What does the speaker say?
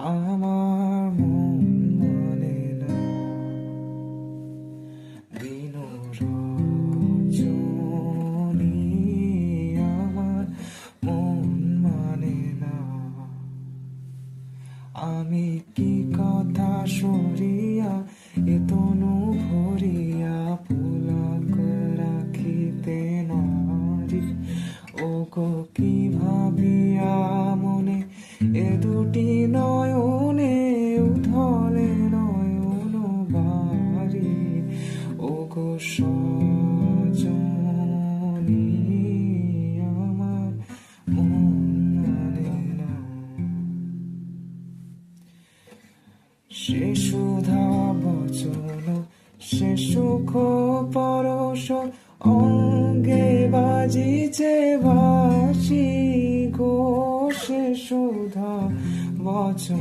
আমার মন মানে না দিন রজনী, আমার মন মানে না। আমি কি কথা সরিয়া এ তনু ভরিয়া পুলক রাখিতে নারী, ও গো কি ভাবিয়া মনে এ দুটি নয়নে উথলে নয়ন বাড়ি, ও গো সজনী, আমার মন মানে না। সে সুধা বচন সে সুখ পরশ অঙ্গে বাজিছে বাঁশি গো, সে সুধা বচন